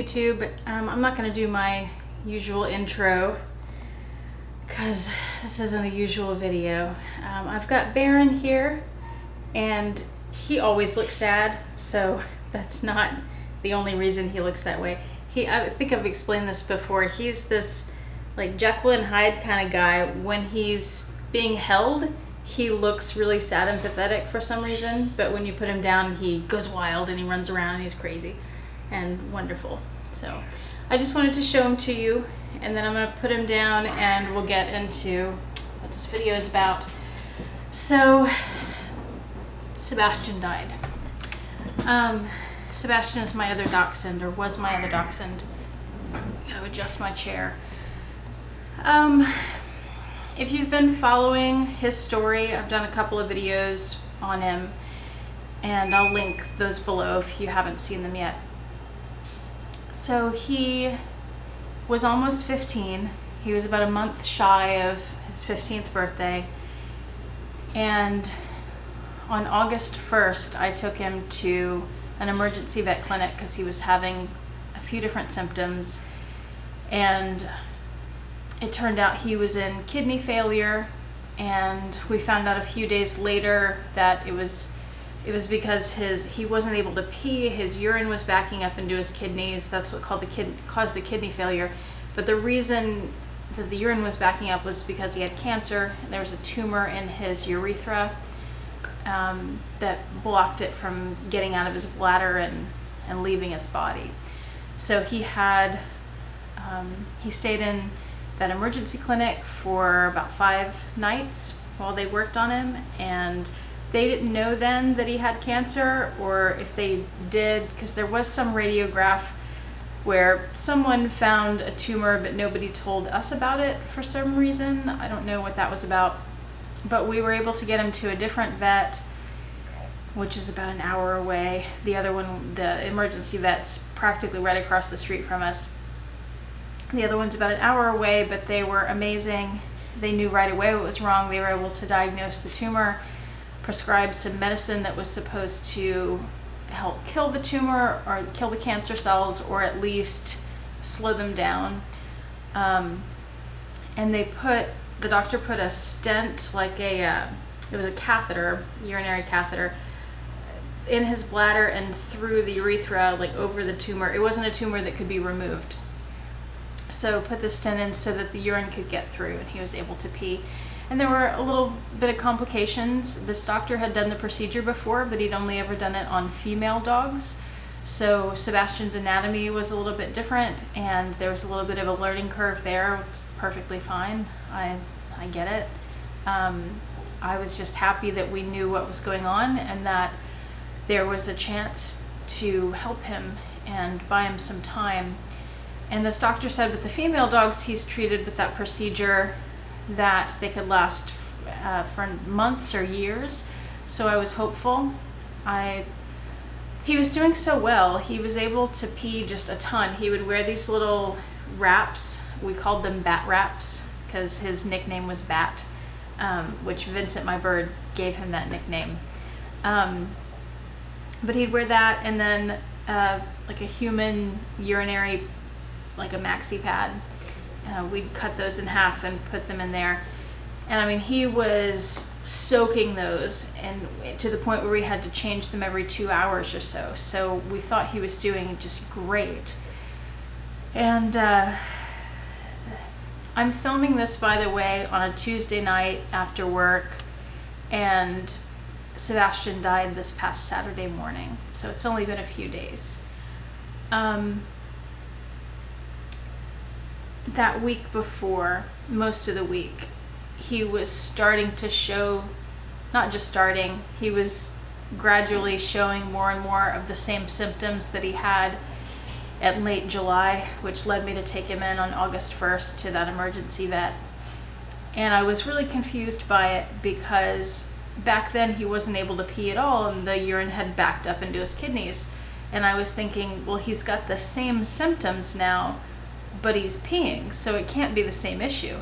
YouTube. I'm not going to do my usual intro because this isn't a usual video. I've got Baron here and he always looks sad, so that's not the only reason he looks that way. I think I've explained this before. He's this like Jekyll and Hyde kind of guy. When he's being held, he looks really sad and pathetic for some reason, but when you put him down, he goes wild and he runs around and he's crazy and wonderful. So I just wanted to show him to you, and then I'm going to put him down and we'll get into what this video is about. So Sebastian died. Sebastian is my other dachshund, or was my other dachshund. Gotta adjust my chair. If you've been following his story, I've done a couple of videos on him, and I'll link those below if you haven't seen them yet. So he was almost 15. He was about a month shy of his 15th birthday. And on August 1st, I took him to an emergency vet clinic because he was having a few different symptoms. And it turned out he was in kidney failure, and we found out a few days later that it was because he wasn't able to pee. His urine was backing up into his kidneys. That's what caused the kidney failure. But the reason that the urine was backing up was because he had cancer. There was a tumor in his urethra that blocked it from getting out of his bladder and leaving his body. So he stayed in that emergency clinic for about 5 nights while they worked on him, and they didn't know then that he had cancer, or if they did, because there was some radiograph where someone found a tumor but nobody told us about it for some reason. I don't know what that was about, but we were able to get him to a different vet, which is about an hour away. The other one, the emergency vet's practically right across the street from us. The other one's about an hour away, but they were amazing. They knew right away what was wrong. They were able to diagnose the tumor, prescribe some medicine that was supposed to help kill the tumor or kill the cancer cells, or at least slow them down. And the doctor put a stent, like it was a catheter, urinary catheter, in his bladder and through the urethra, like over the tumor. It wasn't a tumor that could be removed. So put the stent in so that the urine could get through and he was able to pee. And there were a little bit of complications. This doctor had done the procedure before, but he'd only ever done it on female dogs. So Sebastian's anatomy was a little bit different, and there was a little bit of a learning curve there, which is perfectly fine. I get it. I was just happy that we knew what was going on and that there was a chance to help him and buy him some time. And this doctor said with the female dogs he's treated with that procedure that they could last for months or years. So I was hopeful. He was doing so well. He was able to pee just a ton. He would wear these little wraps. We called them bat wraps because his nickname was Bat, which Vincent, my bird, gave him that nickname. But he'd wear that, and then like a human urinary, like a maxi pad. We'd cut those in half and put them in there. And I mean, he was soaking those, and to the point where we had to change them every 2 hours or so. So we thought he was doing just great. And I'm filming this, by the way, on a Tuesday night after work, and Sebastian died this past Saturday morning. So it's only been a few days. That week before, most of the week, he was starting to show, not just starting, he was gradually showing more and more of the same symptoms that he had at late July, which led me to take him in on August 1st to that emergency vet. And I was really confused by it because back then he wasn't able to pee at all, and the urine had backed up into his kidneys. And I was thinking, well, he's got the same symptoms now, but he's peeing, so it can't be the same issue.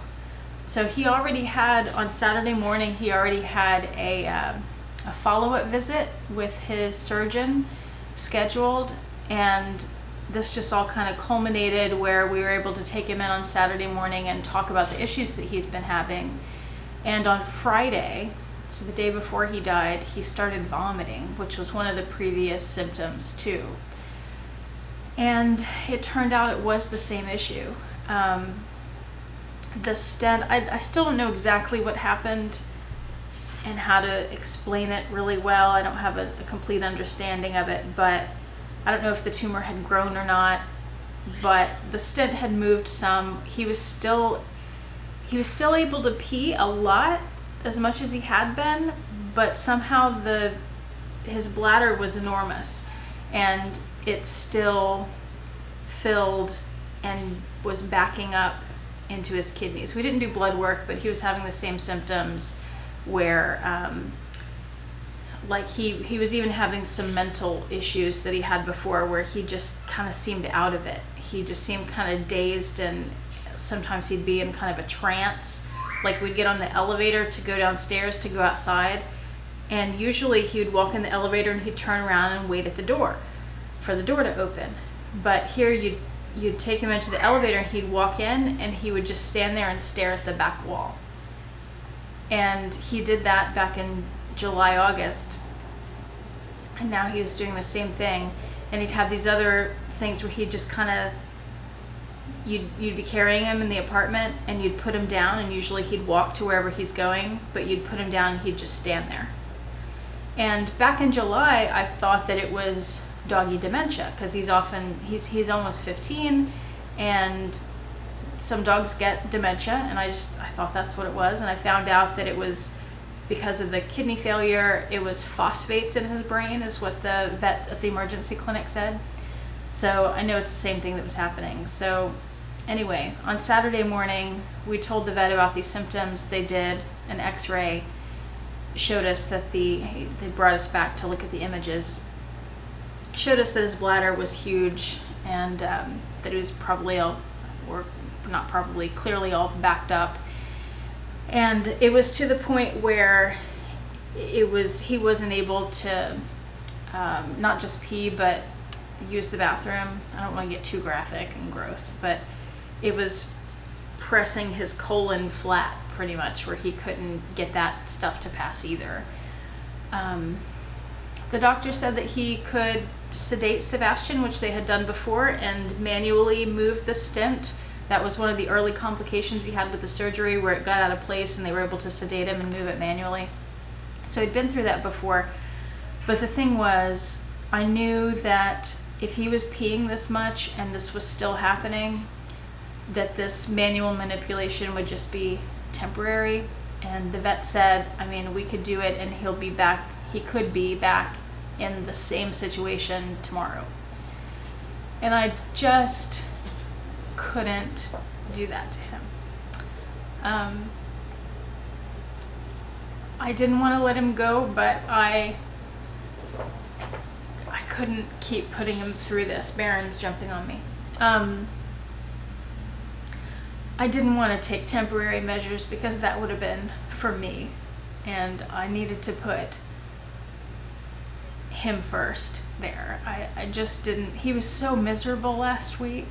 So he already had, on Saturday morning, he already had a follow-up visit with his surgeon scheduled, and this just all kind of culminated where we were able to take him in on Saturday morning and talk about the issues that he's been having. And on Friday, so the day before he died, he started vomiting, which was one of the previous symptoms too. And it turned out it was the same issue. The stent, I still don't know exactly what happened and how to explain it really well. I don't have a complete understanding of it, but I don't know if the tumor had grown or not, but the stent had moved some. He was still able to pee a lot, as much as he had been, but somehow his bladder was enormous and it still filled and was backing up into his kidneys. We didn't do blood work, but he was having the same symptoms where like he was even having some mental issues that he had before, where he just kind of seemed out of it. He just seemed kind of dazed, and sometimes he'd be in kind of a trance. Like we'd get on the elevator to go downstairs to go outside, and usually he would walk in the elevator and he'd turn around and wait at the door for the door to open. But here you'd take him into the elevator and he'd walk in and he would just stand there and stare at the back wall. And he did that back in July, August, and now he's doing the same thing. And he'd have these other things where he'd just kind of, you'd be carrying him in the apartment and you'd put him down, and usually he'd walk to wherever he's going, but you'd put him down and he'd just stand there. And back in July, I thought that it was doggy dementia, because he's almost 15, and some dogs get dementia, and I thought that's what it was. And I found out that it was because of the kidney failure. It was phosphates in his brain, is what the vet at the emergency clinic said. So I know it's the same thing that was happening. So anyway, on Saturday morning, we told the vet about these symptoms. They did an x-ray, showed us that they brought us back to look at the images, showed us that his bladder was huge, and that it was probably clearly all backed up. And it was to the point where he wasn't able to not just pee, but use the bathroom. I don't want to get too graphic and gross, but it was pressing his colon flat pretty much, where he couldn't get that stuff to pass either. The doctor said that he could sedate Sebastian, which they had done before, and manually move the stent. That was one of the early complications he had with the surgery, where it got out of place and they were able to sedate him and move it manually. So he'd been through that before. But the thing was, I knew that if he was peeing this much and this was still happening, that this manual manipulation would just be temporary. And the vet said, I mean, we could do it and he could be back in the same situation tomorrow. And I just couldn't do that to him. I didn't want to let him go, but I couldn't keep putting him through this. Baron's jumping on me. I didn't want to take temporary measures, because that would have been for me, and I needed to put him first there. I just didn't. He was so miserable last week,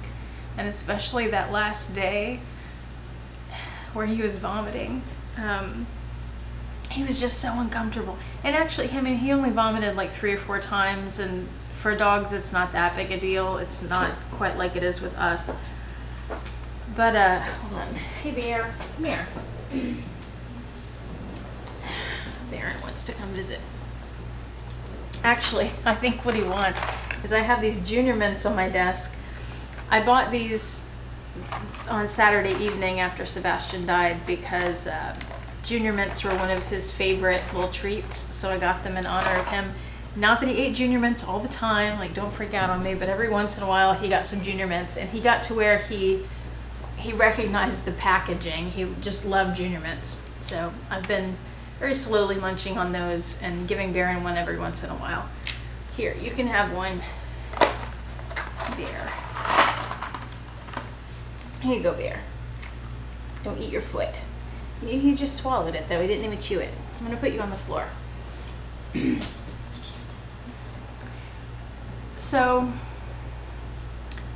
and especially that last day where he was vomiting. He was just so uncomfortable. And actually, he only vomited like 3 or 4 times, and for dogs it's not that big a deal. It's not quite like it is with us. But hold on. Hey Bear, come here. Baron wants to come visit. Actually, I think what he wants is, I have these Junior Mints on my desk. I bought these on Saturday evening after Sebastian died, because Junior Mints were one of his favorite little treats, so I got them in honor of him. Not that he ate Junior Mints all the time, like, don't freak out on me, but every once in a while he got some Junior Mints, and he got to where he recognized the packaging. He just loved Junior Mints. So I've been very slowly munching on those and giving Baron one every once in a while. Here, you can have one. Bear. Here you go, Bear. Don't eat your foot. He just swallowed it, though. He didn't even chew it. I'm going to put you on the floor. So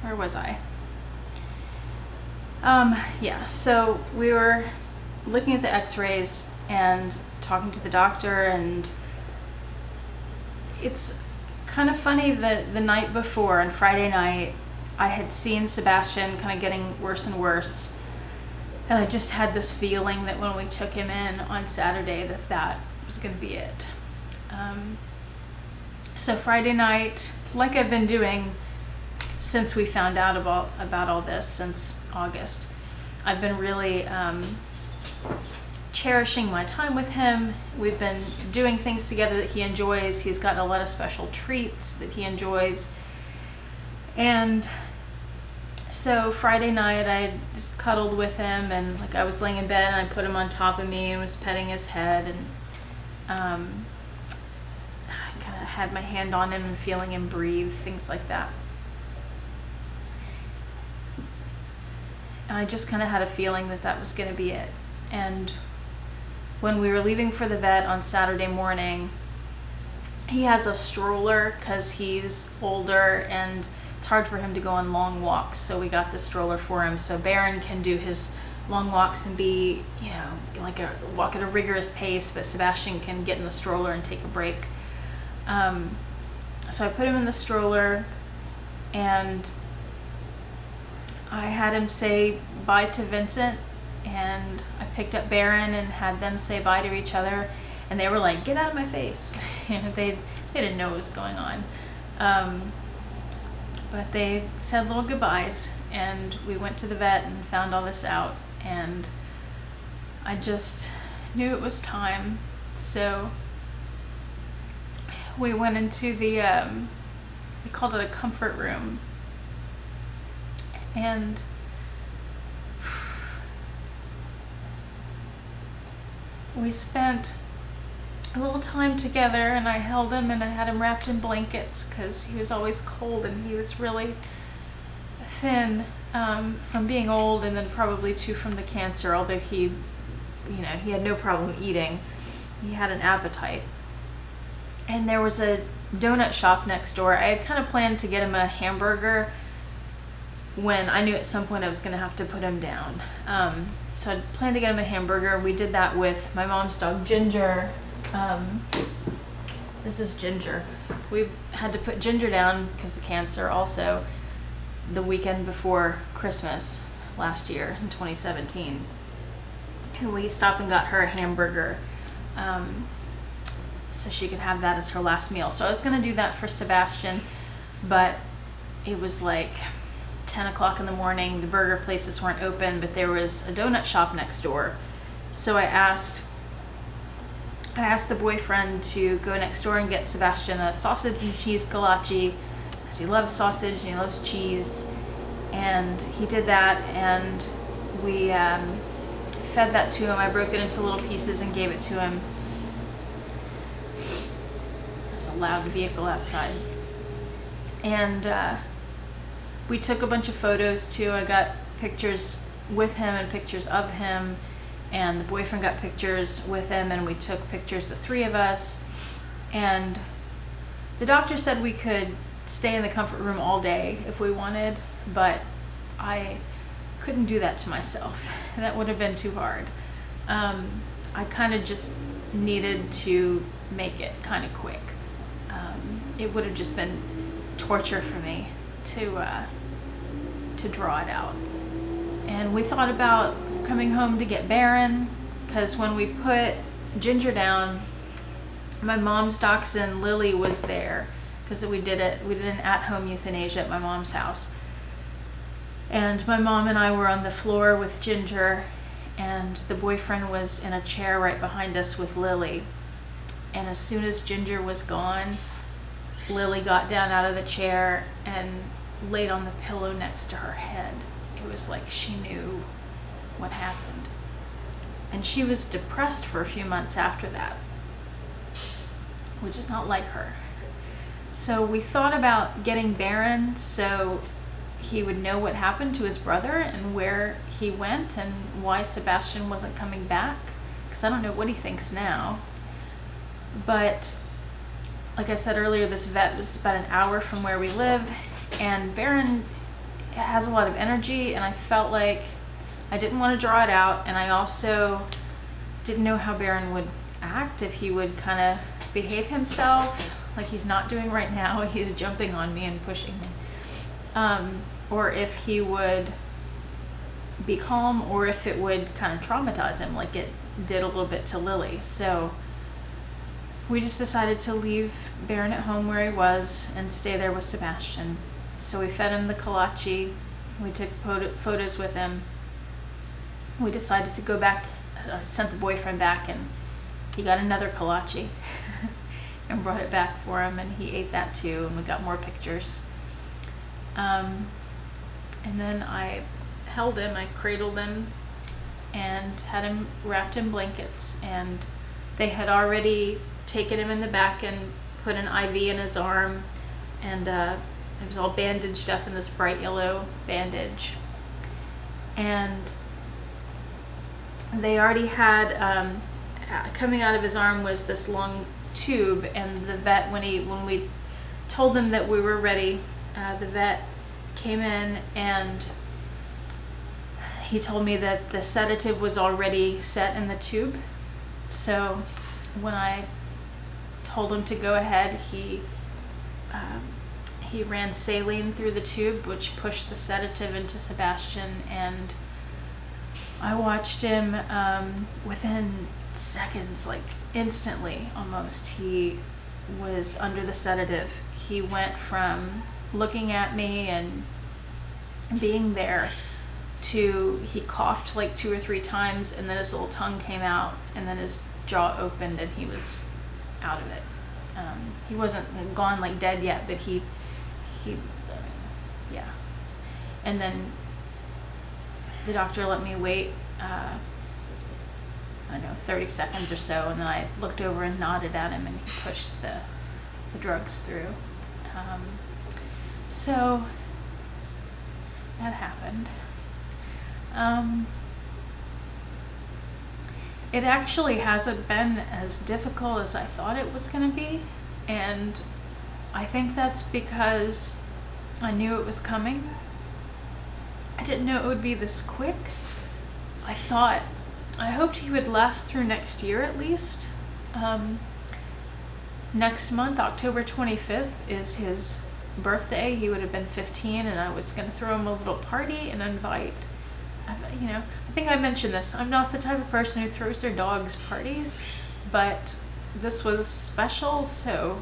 where was I? Yeah, so we were looking at the x-rays and talking to the doctor, and it's kind of funny that the night before, on Friday night, I had seen Sebastian kind of getting worse and worse, and I just had this feeling that when we took him in on Saturday that was going to be it. So Friday night, like I've been doing since we found out about all this, since August, I've been really cherishing my time with him. We've been doing things together that he enjoys. He's gotten a lot of special treats that he enjoys. And so Friday night I just cuddled with him, and like I was laying in bed and I put him on top of me and was petting his head, and I kind of had my hand on him and feeling him breathe, things like that. And I just kind of had a feeling that was going to be it. And when we were leaving for the vet on Saturday morning, he has a stroller because he's older and it's hard for him to go on long walks. So we got the stroller for him so Baron can do his long walks and be, you know, like walk at a rigorous pace, but Sebastian can get in the stroller and take a break. So I put him in the stroller, and I had him say bye to Vincent, and I picked up Baron and had them say bye to each other, and they were like, "Get out of my face." You know, they didn't know what was going on, but they said little goodbyes, and we went to the vet and found all this out, and I just knew it was time. So we went into the we called it a comfort room, and we spent a little time together, and I held him and I had him wrapped in blankets because he was always cold and he was really thin from being old, and then probably too from the cancer, although he, you know, he had no problem eating. He had an appetite. And there was a donut shop next door. I had kind of planned to get him a hamburger when I knew at some point I was going to have to put him down. So I planned to get him a hamburger. We did that with my mom's dog, Ginger. This is Ginger. We had to put Ginger down because of cancer also the weekend before Christmas last year in 2017. And we stopped and got her a hamburger so she could have that as her last meal. So I was going to do that for Sebastian, but it was like 10 o'clock in the morning. The burger places weren't open, but there was a donut shop next door. So I asked the boyfriend to go next door and get Sebastian a sausage and cheese kolache because he loves sausage and he loves cheese. And he did that, and we fed that to him. I broke it into little pieces and gave it to him. There's a loud vehicle outside. And we took a bunch of photos too. I got pictures with him and pictures of him, and the boyfriend got pictures with him, and we took pictures, the three of us. And the doctor said we could stay in the comfort room all day if we wanted, but I couldn't do that to myself. That would have been too hard. I kind of just needed to make it kind of quick. It would have just been torture for me to draw it out. And we thought about coming home to get Baron, because when we put Ginger down, my mom's dachshund Lily was there, because we did an at-home euthanasia at my mom's house. And my mom and I were on the floor with Ginger, and the boyfriend was in a chair right behind us with Lily. And as soon as Ginger was gone, Lily got down out of the chair and laid on the pillow next to her head. It was like she knew what happened. And she was depressed for a few months after that, which is not like her. So we thought about getting Baron so he would know what happened to his brother and where he went and why Sebastian wasn't coming back, because I don't know what he thinks now. But like I said earlier, this vet was about an hour from where we live, and Baron has a lot of energy, and I felt like I didn't want to draw it out, and I also didn't know how Baron would act, if he would kind of behave himself like he's not doing right now. He's jumping on me and pushing me, or if he would be calm, or if it would kind of traumatize him like it did a little bit to Lily. So we just decided to leave Baron at home where he was and stay there with Sebastian. So we fed him the kolache, we took photos with him. We decided to go back, sent the boyfriend back, and he got another kolache and brought it back for him, and he ate that too, and we got more pictures. And then I held him, I cradled him, and had him wrapped in blankets, and they had already taken him in the back and put an IV in his arm, and it was all bandaged up in this bright yellow bandage. And they already had, coming out of his arm was this long tube, and the vet, when we told them that we were ready, the vet came in and he told me that the sedative was already set in the tube. So when I told him to go ahead, he ran saline through the tube, which pushed the sedative into Sebastian, and I watched him within seconds, like instantly almost, he was under the sedative. He went from looking at me and being there to he coughed like 2 or 3 times, and then his little tongue came out, and then his jaw opened, and he was out of it. He wasn't gone like dead yet, but he yeah. And then the doctor let me wait, I don't know, 30 seconds or so, and then I looked over and nodded at him, and he pushed the drugs through. So that happened. It actually hasn't been as difficult as I thought it was going to be, and I think that's because I knew it was coming. I didn't know it would be this quick. I hoped he would last through next year at least. Next month, October 25th, is his birthday. He would have been 15, and I was going to throw him a little party and invite, I think I mentioned this. I'm not the type of person who throws their dogs parties, but this was special, so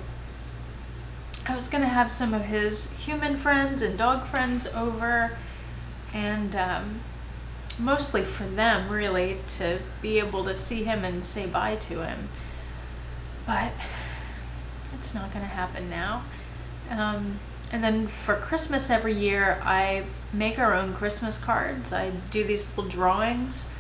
I was going to have some of his human friends and dog friends over, and mostly for them, really, to be able to see him and say bye to him. But it's not going to happen now. And then for Christmas every year, I make our own Christmas cards. I do these little drawings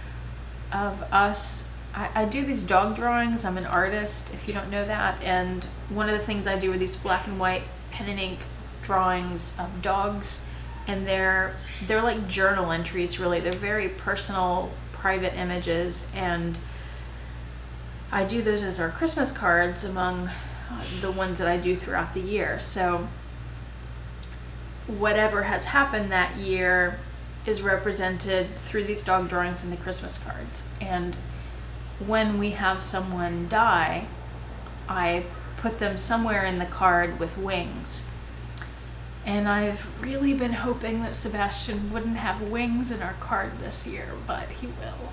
of us. I do these dog drawings. I'm an artist, if you don't know that. And one of the things I do are these black and white pen and ink drawings of dogs. And they're like journal entries, really. They're very personal, private images. And I do those as our Christmas cards among the ones that I do throughout the year. So whatever has happened that year is represented through these dog drawings and the Christmas cards. And when we have someone die, I put them somewhere in the card with wings. And I've really been hoping that Sebastian wouldn't have wings in our card this year, but he will.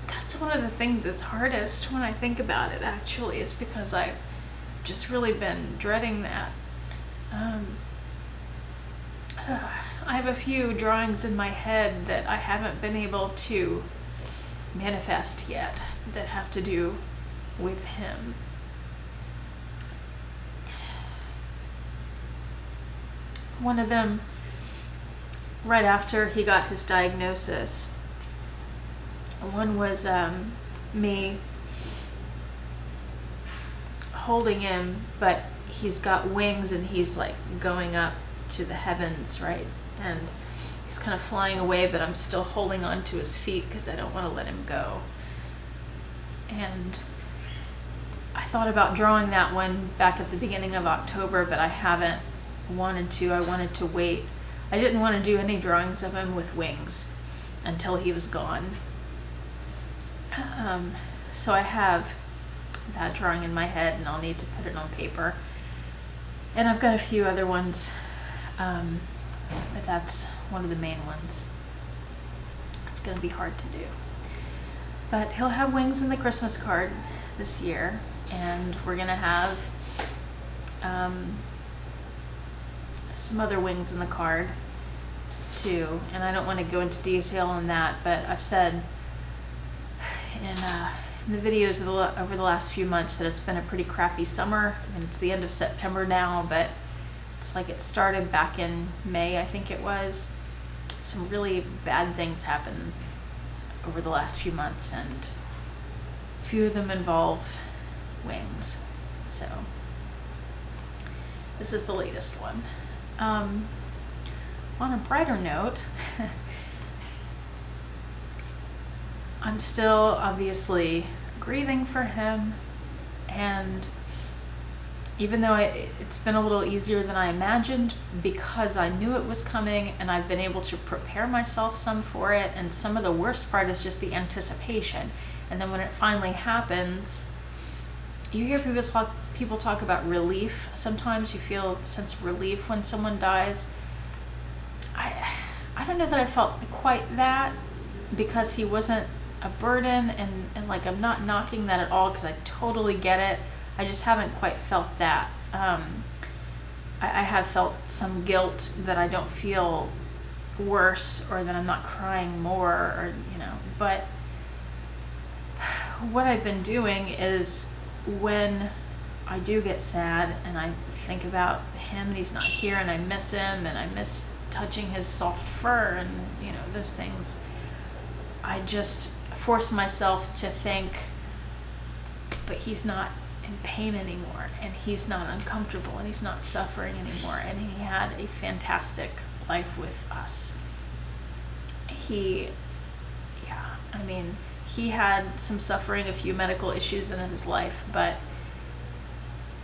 That's one of the things that's hardest when I think about it, actually, is because I've just really been dreading that. I have a few drawings in my head that I haven't been able to manifest yet that have to do with him. One of them, right after he got his diagnosis, one was me holding him, but he's got wings and he's like going up to the heavens, right? And he's kind of flying away, but I'm still holding on to his feet because I don't want to let him go. And I thought about drawing that one back at the beginning of October, but I haven't wanted to. I wanted to wait. I didn't want to do any drawings of him with wings until he was gone. So I have that drawing in my head, and I'll need to put it on paper. And I've got a few other ones, but that's one of the main ones. It's going to be hard to do. But he'll have wings in the Christmas card this year, and we're going to have some other wings in the card too. And I don't want to go into detail on that, but I've said in the videos over the last few months that it's been a pretty crappy summer. I mean, it's the end of September now, but it's like it started back in May, I think it was. Some really bad things happened over the last few months, and a few of them involve wings. So this is the latest one. On a brighter note, I'm still obviously grieving for him, and even though it's been a little easier than I imagined because I knew it was coming and I've been able to prepare myself some for it, and some of the worst part is just the anticipation. And then when it finally happens, you hear people talk about relief. Sometimes you feel a sense of relief when someone dies. I don't know that I felt quite that, because he wasn't a burden, and like, I'm not knocking that at all, because I totally get it. I just haven't quite felt that. I have felt some guilt that I don't feel worse, or that I'm not crying more, or, you know. But what I've been doing is, when I do get sad and I think about him and he's not here, and I miss him, and I miss touching his soft fur, and, you know, those things, I just force myself to think, but he's not in pain anymore, and he's not uncomfortable, and he's not suffering anymore, and he had a fantastic life with us. He had some suffering, a few medical issues in his life, but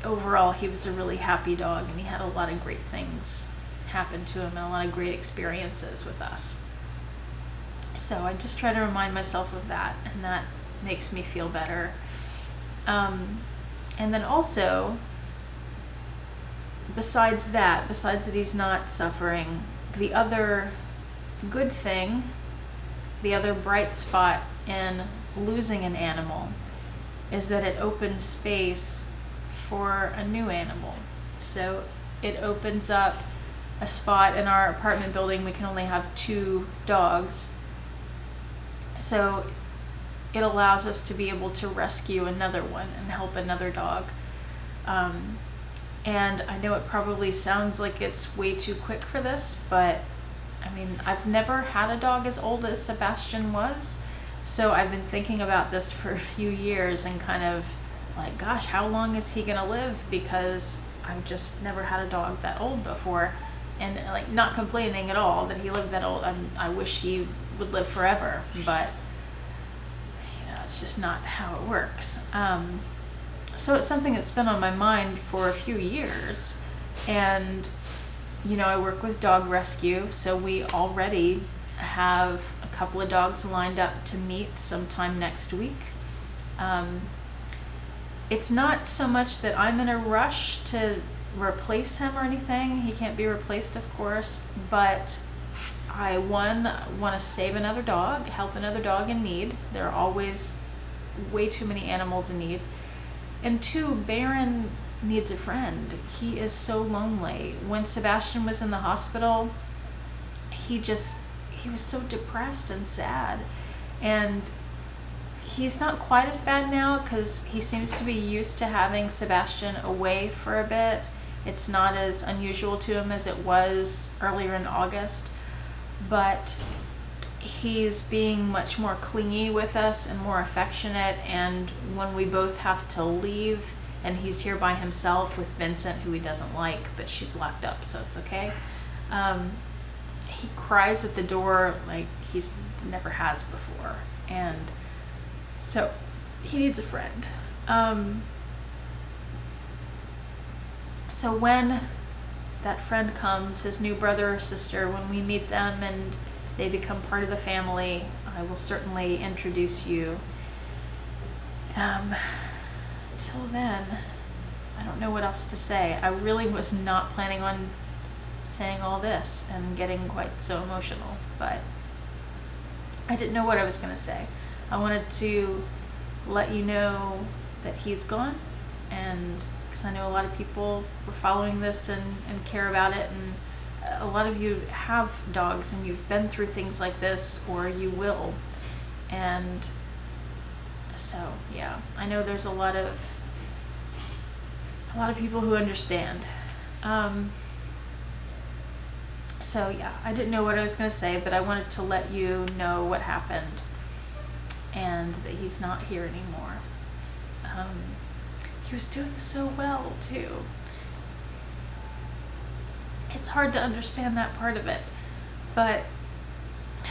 overall he was a really happy dog, and he had a lot of great things happen to him, and a lot of great experiences with us. So I just try to remind myself of that, and that makes me feel better. And then also, besides that he's not suffering, the other good thing, the other bright spot in losing an animal, is that it opens space for a new animal. So it opens up a spot in our apartment building. We can only have 2 dogs. So it allows us to be able to rescue another one and help another dog. And I know it probably sounds like it's way too quick for this, but I mean, I've never had a dog as old as Sebastian was. So I've been thinking about this for a few years, and kind of like, gosh, how long is he gonna live? Because I've just never had a dog that old before. And like, not complaining at all that he lived that old. I wish he would live forever, but you know, it's just not how it works. So it's something that's been on my mind for a few years. And you know, I work with dog rescue, so we already have a couple of dogs lined up to meet sometime next week. It's not so much that I'm in a rush to replace him or anything. He can't be replaced, of course, but I, one, want to save another dog, help another dog in need. There are always way too many animals in need. And 2, Baron needs a friend. He is so lonely. When Sebastian was in the hospital, he was so depressed and sad. And he's not quite as bad now, because he seems to be used to having Sebastian away for a bit. It's not as unusual to him as it was earlier in August, but he's being much more clingy with us and more affectionate. And when we both have to leave and he's here by himself with Vincent, who he doesn't like, but she's locked up, so it's okay, he cries at the door like he's never has before. And so he needs a friend. So when that friend comes, his new brother or sister, when we meet them and they become part of the family, I will certainly introduce you. Till then, I don't know what else to say. I really was not planning on saying all this and getting quite so emotional, but I didn't know what I was going to say. I wanted to let you know that he's gone, and because I know a lot of people were following this and care about it, and a lot of you have dogs and you've been through things like this, or you will. And so yeah, I know there's a lot of people who understand. So yeah, I didn't know what I was going to say, but I wanted to let you know what happened and that he's not here anymore. He was doing so well too. It's hard to understand that part of it, but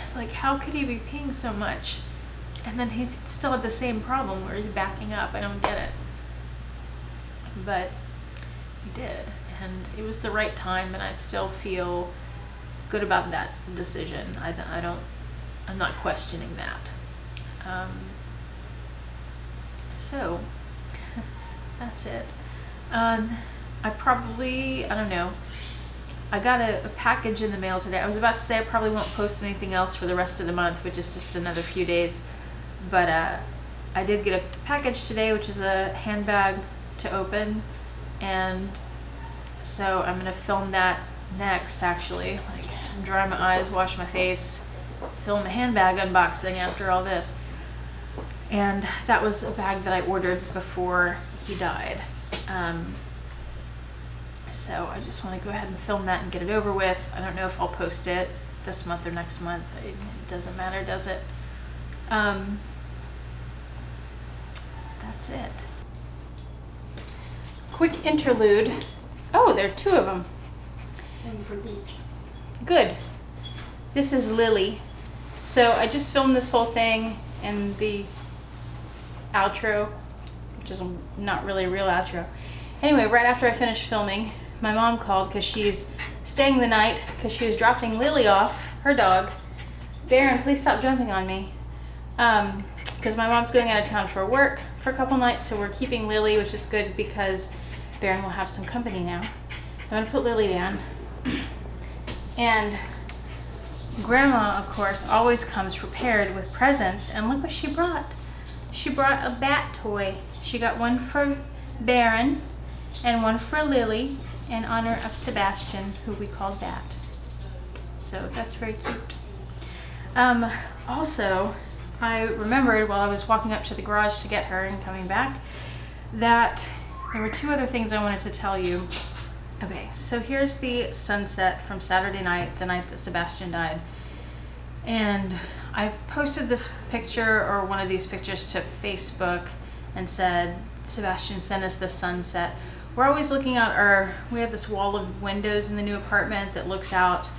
it's like, how could he be peeing so much and then he still had the same problem where he's backing up? I don't get it. But he did, and it was the right time, and I still feel good about that decision. I'm not questioning that. So that's it. I don't know. I got a package in the mail today. I was about to say I probably won't post anything else for the rest of the month, which is just another few days. But I did get a package today, which is a handbag to open. And so I'm gonna film that next, actually. Like, dry my eyes, wash my face, film a handbag unboxing after all this. And that was a bag that I ordered before he died. So I just want to go ahead and film that and get it over with. I don't know if I'll post it this month or next month. It doesn't matter, does it? That's it. Quick interlude. Oh, there are two of them. And for each. Good. This is Lily. So I just filmed this whole thing and the outro, which is not really a real outro. Anyway, right after I finished filming, my mom called because she's staying the night because she was dropping Lily off, her dog. Baron, please stop jumping on me. Because my mom's going out of town for work for a couple nights, so we're keeping Lily, which is good because Baron will have some company now. I'm going to put Lily down. And Grandma, of course, always comes prepared with presents, and look what she brought. She brought a bat toy. She got one for Baron and one for Lily in honor of Sebastian, who we called Bat. So that's very cute. Also, I remembered while I was walking up to the garage to get her and coming back that there were two other things I wanted to tell you. Okay, so here's the sunset from Saturday night, the night that Sebastian died. And I posted this picture, or one of these pictures, to Facebook and said, Sebastian sent us the sunset. We're always looking out we have this wall of windows in the new apartment that looks out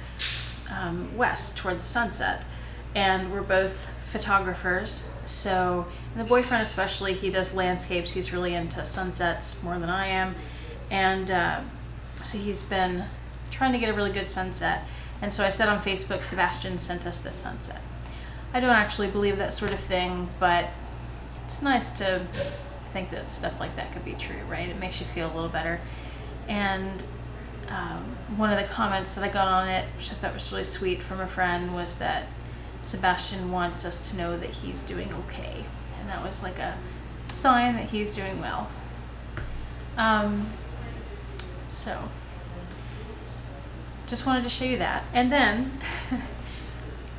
west toward the sunset. And we're both photographers. So, and the boyfriend especially, he does landscapes. He's really into sunsets more than I am. And so he's been trying to get a really good sunset. And so I said on Facebook, Sebastian sent us this sunset. I don't actually believe that sort of thing, but it's nice to think that stuff like that could be true, right? It makes you feel a little better. And one of the comments that I got on it, which I thought was really sweet from a friend, was that Sebastian wants us to know that he's doing okay. And that was like a sign that he's doing well. So just wanted to show you that. And then,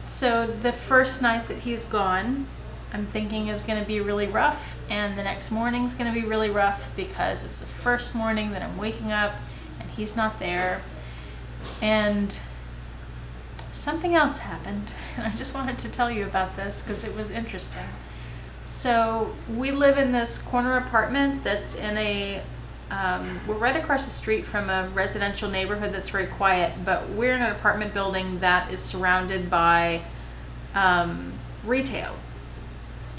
so the first night that he's gone, I'm thinking is going to be really rough, and the next morning's going to be really rough because it's the first morning that I'm waking up and he's not there. And something else happened, and I just wanted to tell you about this because it was interesting. So we live in this corner apartment that's in a we're right across the street from a residential neighborhood that's very quiet, but we're in an apartment building that is surrounded by retail.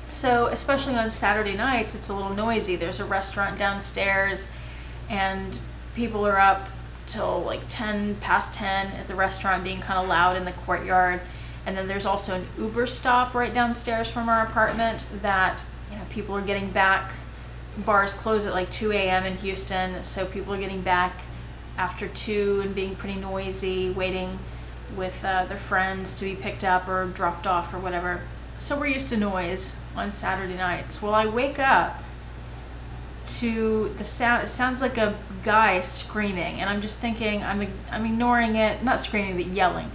So especially on Saturday nights, it's a little noisy. There's a restaurant downstairs and people are up till like 10 past 10 at the restaurant, being kind of loud in the courtyard. And then there's also an Uber stop right downstairs from our apartment that, you know, people are getting back. Bars close at like 2 a.m. in Houston, so people are getting back after 2 and being pretty noisy, waiting with their friends to be picked up or dropped off or whatever. So we're used to noise on Saturday nights. Well, I wake up to the sound. It sounds like a guy screaming, and I'm just thinking, I'm ignoring it. Not screaming, but yelling.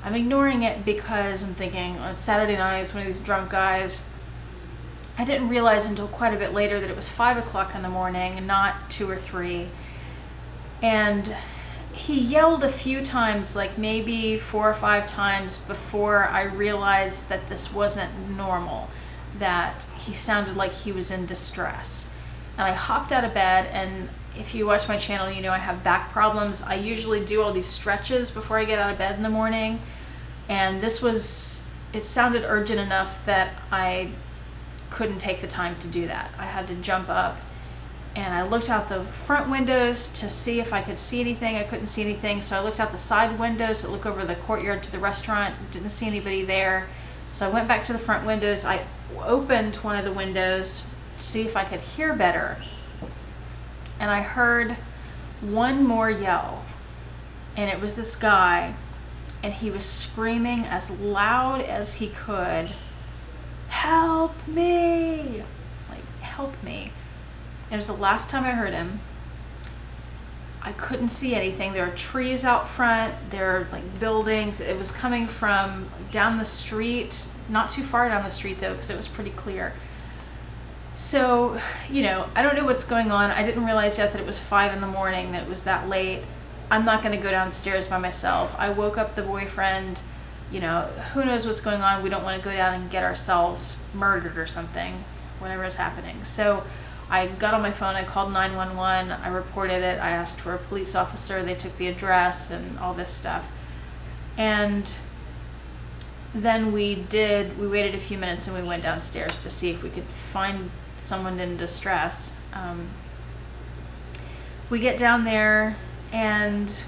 I'm ignoring it because I'm thinking, on Saturday night, it's one of these drunk guys. I didn't realize until quite a bit later that it was 5 o'clock in the morning and not 2 or 3. And he yelled a few times, like maybe 4 or 5 times, before I realized that this wasn't normal, that he sounded like he was in distress. And I hopped out of bed, and if you watch my channel, you know I have back problems. I usually do all these stretches before I get out of bed in the morning, and it sounded urgent enough that I couldn't take the time to do that. I had to jump up, and I looked out the front windows to see if I could see anything. I couldn't see anything, so I looked out the side windows to look over the courtyard to the restaurant. Didn't see anybody there, so I went back to the front windows. I opened one of the windows to see if I could hear better, and I heard one more yell, and it was this guy, and he was screaming as loud as he could, "Help me!" Like, help me. It was the last time I heard him. I couldn't see anything. There are trees out front. There are like buildings. It was coming from down the street, not too far down the street though, because it was pretty clear. So, you know, I don't know what's going on. I didn't realize yet that it was 5 in the morning, that it was that late. I'm not going to go downstairs by myself. I woke up the boyfriend. You know, who knows what's going on. We don't want to go down and get ourselves murdered or something, whatever is happening. So I got on my phone, I called 911, I reported it, I asked for a police officer, they took the address and all this stuff. And then we waited a few minutes and we went downstairs to see if we could find someone in distress. We get down there and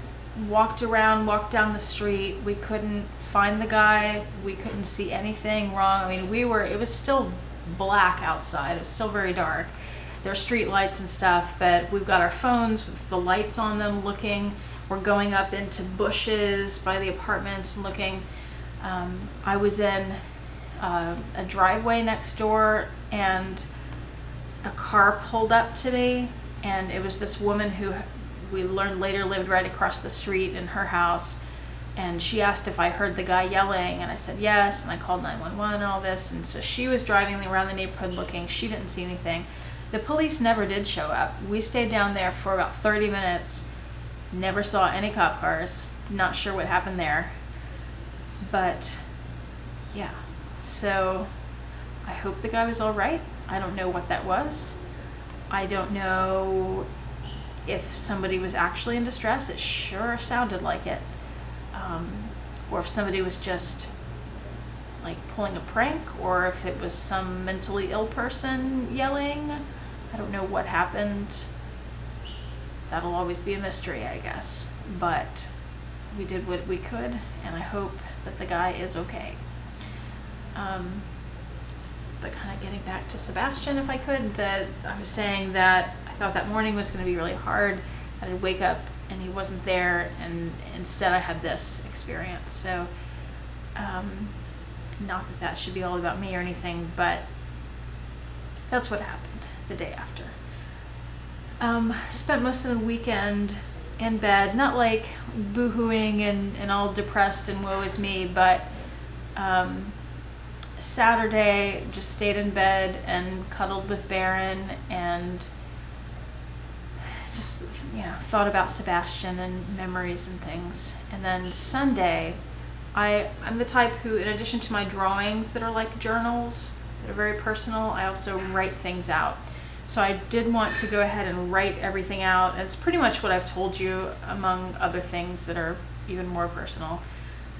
walked down the street. We couldn't find the guy. We couldn't see anything wrong. I mean, it was still black outside. It was still very dark. There are street lights and stuff, but we've got our phones with the lights on them looking. We're going up into bushes by the apartments and looking. I was in a driveway next door, and a car pulled up to me, and it was this woman who we learned later lived right across the street in her house, and she asked if I heard the guy yelling, and I said yes, and I called 911 and all this, and so she was driving around the neighborhood looking. She didn't see anything. The police never did show up. We stayed down there for about 30 minutes, never saw any cop cars, not sure what happened there, but yeah, so I hope the guy was all right. I don't know what that was. I don't know if somebody was actually in distress. It sure sounded like it. Or if somebody was just like pulling a prank, or if it was some mentally ill person yelling. I don't know what happened. That'll always be a mystery, I guess. But we did what we could, and I hope that the guy is okay. But kind of getting back to Sebastian, if I could, that I was saying that I thought that morning was going to be really hard. I'd wake up and he wasn't there, and instead I had this experience. So, not that that should be all about me or anything, but that's what happened the day after. Spent most of the weekend in bed, not like boo-hooing and all depressed and woe is me, but Saturday just stayed in bed and cuddled with Baron and just, you know, thought about Sebastian and memories and things. And then Sunday, I'm the type who, in addition to my drawings that are like journals, that are very personal, I also write things out. So I did want to go ahead and write everything out. And it's pretty much what I've told you, among other things that are even more personal.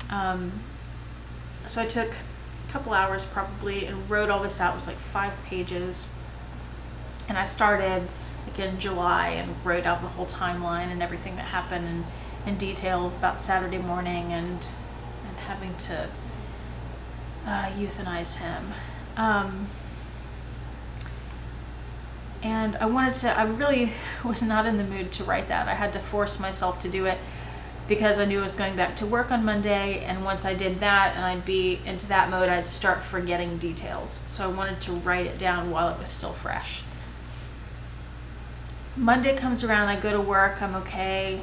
So I took a couple hours probably and wrote all this out. It was like 5 pages. And I started like in July, and wrote out the whole timeline and everything that happened in detail about Saturday morning and having to euthanize him. And I really was not in the mood to write that. I had to force myself to do it because I knew I was going back to work on Monday, and once I did that and I'd be into that mode, I'd start forgetting details. So I wanted to write it down while it was still fresh. Monday comes around, I go to work, I'm okay.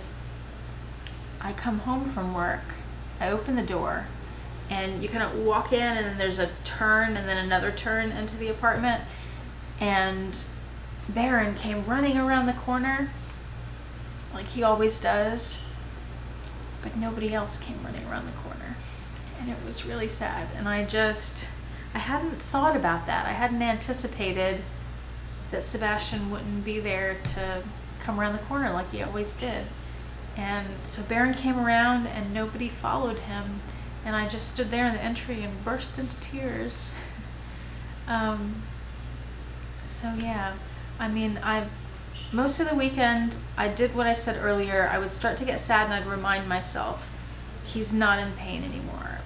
I come home from work, I open the door, and you kind of walk in and then there's a turn and then another turn into the apartment, and Baron came running around the corner like he always does, but nobody else came running around the corner, and it was really sad. And I hadn't thought about that. I hadn't anticipated that Sebastian wouldn't be there to come around the corner like he always did. And so Baron came around and nobody followed him, and I just stood there in the entry and burst into tears. So yeah, I mean, most of the weekend I did what I said earlier. I would start to get sad and I'd remind myself, he's not in pain anymore.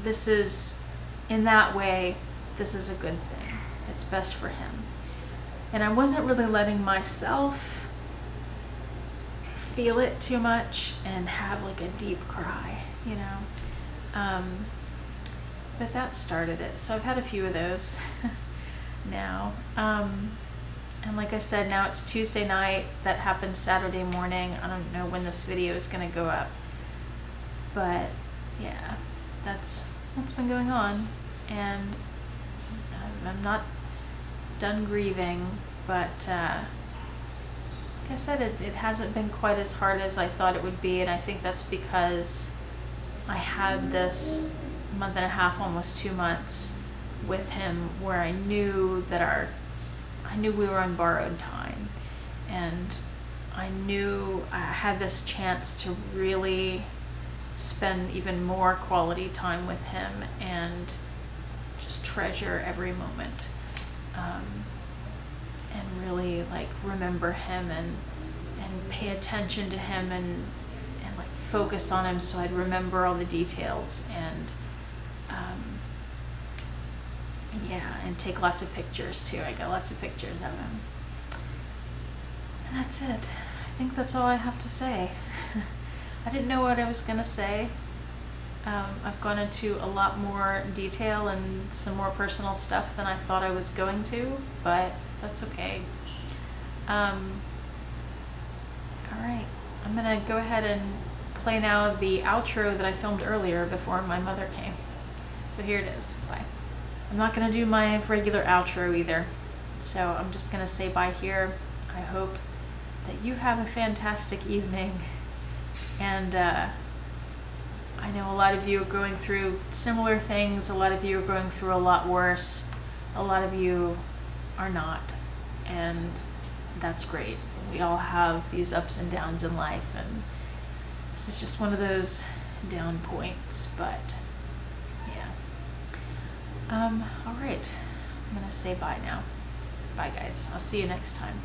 This is, in that way, this is a good thing. It's best for him. And I wasn't really letting myself feel it too much and have like a deep cry, you know. But that started it. So I've had a few of those now. And like I said, now it's Tuesday night. That happened Saturday morning. I don't know when this video is going to go up. But yeah, that's what's been going on. And I'm not done grieving, but like I said, it hasn't been quite as hard as I thought it would be, and I think that's because I had this month and a half, almost 2 months with him where I knew we were on borrowed time, and I knew I had this chance to really spend even more quality time with him and just treasure every moment. And really like remember him and pay attention to him and like focus on him, so I'd remember all the details and yeah, and take lots of pictures too. I got lots of pictures of him. And that's it. I think that's all I have to say. I didn't know what I was gonna say. I've gone into a lot more detail and some more personal stuff than I thought I was going to, but that's okay. All right, I'm gonna go ahead and play now the outro that I filmed earlier before my mother came. So here it is, bye. I'm not gonna do my regular outro either, so I'm just gonna say bye here. I hope that you have a fantastic evening, and I know a lot of you are going through similar things. A lot of you are going through a lot worse. A lot of you are not, and that's great. We all have these ups and downs in life, and this is just one of those down points, but yeah. All right, I'm gonna say bye now. Bye guys, I'll see you next time.